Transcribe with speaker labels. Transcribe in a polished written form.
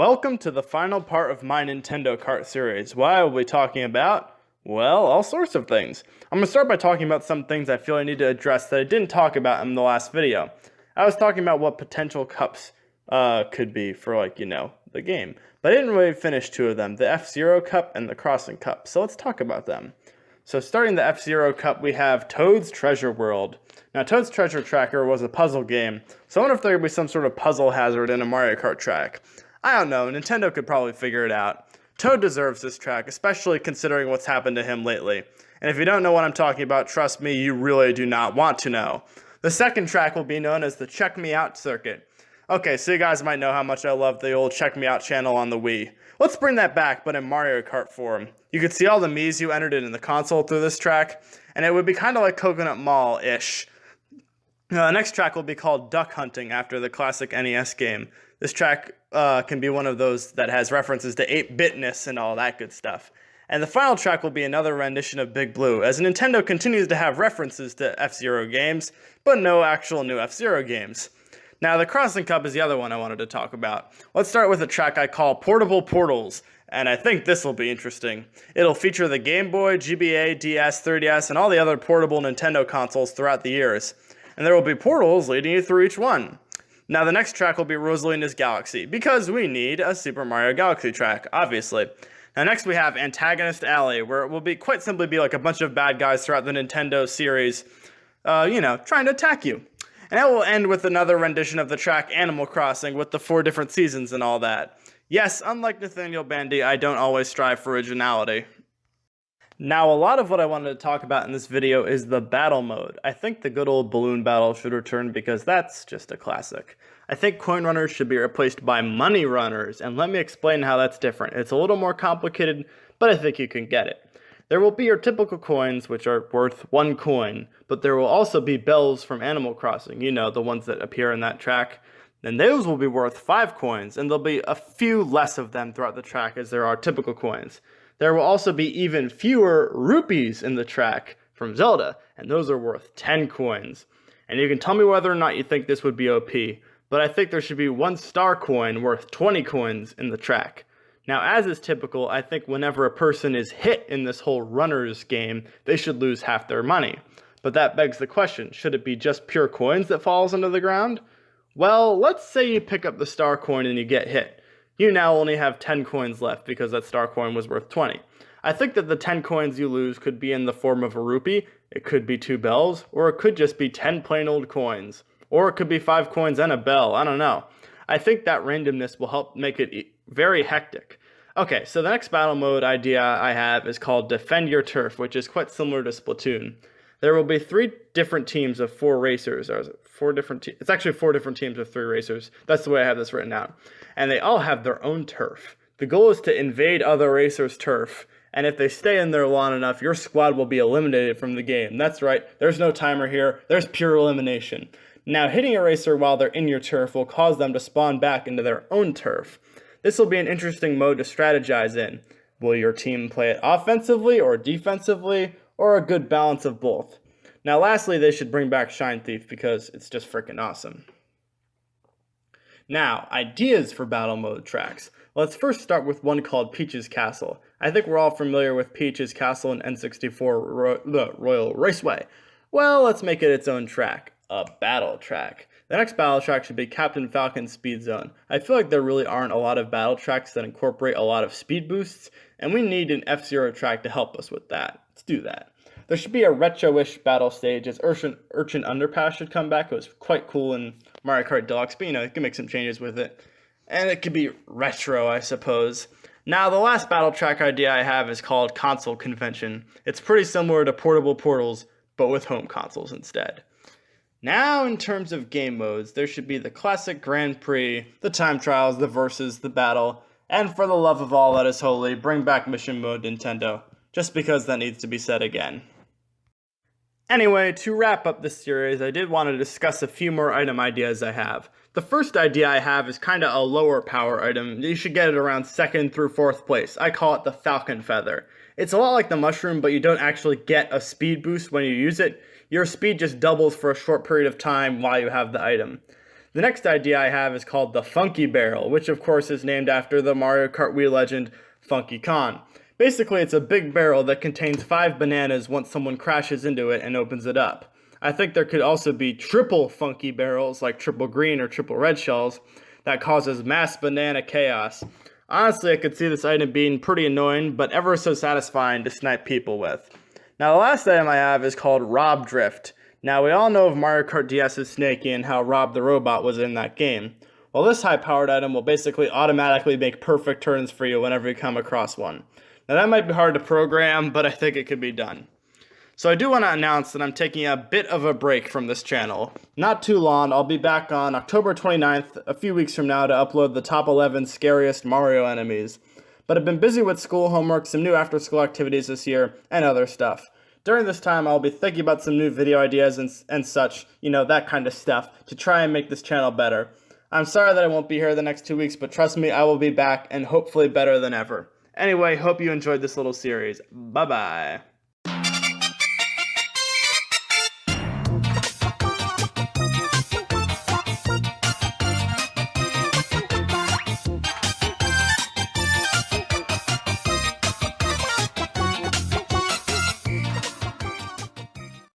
Speaker 1: Welcome to the final part of my Nintendo Kart series. What I will be talking about? Well, all sorts of things. I'm going to start by talking about some things I feel I need to address that I didn't talk about in the last video. I was talking about what potential cups could be for, the game. But I didn't really finish two of them, the F-Zero Cup and the Crossing Cup. So let's talk about them. So starting the F-Zero Cup, we have Toad's Treasure World. Now, Toad's Treasure Tracker was a puzzle game, so I wonder if there could be some sort of puzzle hazard in a Mario Kart track. I don't know, Nintendo could probably figure it out. Toad deserves this track, especially considering what's happened to him lately. And if you don't know what I'm talking about, trust me, you really do not want to know. The second track will be known as the Check Me Out circuit. Okay, so you guys might know how much I love the old Check Me Out channel on the Wii. Let's bring that back, but in Mario Kart form. You could see all the Miis you entered in the console through this track, and it would be kind of like Coconut Mall-ish. The next track will be called Duck Hunting, after the classic NES game. This track can be one of those that has references to 8-bitness and all that good stuff. And the final track will be another rendition of Big Blue, as Nintendo continues to have references to F-Zero games, but no actual new F-Zero games. Now, the Crossing Cup is the other one I wanted to talk about. Let's start with a track I call Portable Portals, and I think this will be interesting. It'll feature the Game Boy, GBA, DS, 3DS, and all the other portable Nintendo consoles throughout the years. And there will be portals leading you through each one. Now, the next track will be Rosalina's Galaxy, because we need a Super Mario Galaxy track, obviously. Now, next we have Antagonist Alley, where it will be quite simply be like a bunch of bad guys throughout the Nintendo series, trying to attack you. And it will end with another rendition of the track Animal Crossing with the 4 different seasons and all that. Yes, unlike Nathaniel Bandy, I don't always strive for originality. Now, a lot of what I wanted to talk about in this video is the battle mode. I think the good old balloon battle should return because that's just a classic. I think coin runners should be replaced by money runners, and let me explain how that's different. It's a little more complicated, but I think you can get it. There will be your typical coins, which are worth 1 coin, but there will also be bells from Animal Crossing, you know, the ones that appear in that track. And those will be worth 5 coins, and there'll be a few less of them throughout the track as there are typical coins. There will also be even fewer rupees in the track from Zelda, and those are worth 10 coins. And you can tell me whether or not you think this would be OP, but I think there should be 1 star coin worth 20 coins in the track. Now, as is typical, I think whenever a person is hit in this whole runners game, they should lose half their money. But that begs the question, should it be just pure coins that falls into the ground? Well, let's say you pick up the star coin and you get hit. You now only have 10 coins left because that star coin was worth 20. I think that the 10 coins you lose could be in the form of a rupee, it could be 2 bells, or it could just be 10 plain old coins. Or it could be 5 coins and a bell, I don't know. I think that randomness will help make it very hectic. Okay, so the next battle mode idea I have is called Defend Your Turf, which is quite similar to Splatoon. There will be 3 different teams of 4 racers, or is it 4 different teams? It's actually 4 different teams of 3 racers. That's the way I have this written out. And they all have their own turf. The goal is to invade other racers' turf, and if they stay in there long enough, your squad will be eliminated from the game. That's right, there's no timer here, there's pure elimination. Now, hitting a racer while they're in your turf will cause them to spawn back into their own turf. This will be an interesting mode to strategize in. Will your team play it offensively or defensively, or a good balance of both? Now, lastly, they should bring back Shine Thief because it's just freaking awesome. Now, ideas for battle mode tracks. Let's first start with one called Peach's Castle. I think we're all familiar with Peach's Castle in N64 Royal Raceway. Well, let's make it its own track, a battle track. The next battle track should be Captain Falcon's Speed Zone. I feel like there really aren't a lot of battle tracks that incorporate a lot of speed boosts, and we need an F-Zero track to help us with that. Let's do that. There should be a retro-ish battle stage, as Urchin Underpass should come back. It was quite cool in Mario Kart Deluxe, but you can make some changes with it. And it could be retro, I suppose. Now, the last battle track idea I have is called Console Convention. It's pretty similar to Portable Portals, but with home consoles instead. Now, in terms of game modes, there should be the classic Grand Prix, the time trials, the versus, the battle, and for the love of all that is holy, bring back mission mode, Nintendo. Just because that needs to be said again. Anyway, to wrap up this series, I did want to discuss a few more item ideas I have. The first idea I have is kind of a lower power item. You should get it around 2nd through 4th place. I call it the Falcon Feather. It's a lot like the mushroom, but you don't actually get a speed boost when you use it. Your speed just doubles for a short period of time while you have the item. The next idea I have is called the Funky Barrel, which of course is named after the Mario Kart Wii legend Funky Kong. Basically, it's a big barrel that contains 5 bananas once someone crashes into it and opens it up. I think there could also be triple funky barrels, like triple green or triple red shells, that causes mass banana chaos. Honestly, I could see this item being pretty annoying, but ever so satisfying to snipe people with. Now, the last item I have is called Rob Drift. Now, we all know of Mario Kart DS's Snakey and how Rob the Robot was in that game. Well, this high-powered item will basically automatically make perfect turns for you whenever you come across one. Now, that might be hard to program, but I think it could be done. So I do want to announce that I'm taking a bit of a break from this channel. Not too long, I'll be back on October 29th, a few weeks from now, to upload the top 11 scariest Mario enemies. But I've been busy with school homework, some new after-school activities this year, and other stuff. During this time, I'll be thinking about some new video ideas and such, that kind of stuff, to try and make this channel better. I'm sorry that I won't be here the next 2 weeks, but trust me, I will be back, and hopefully better than ever. Anyway, hope you enjoyed this little series. Bye-bye.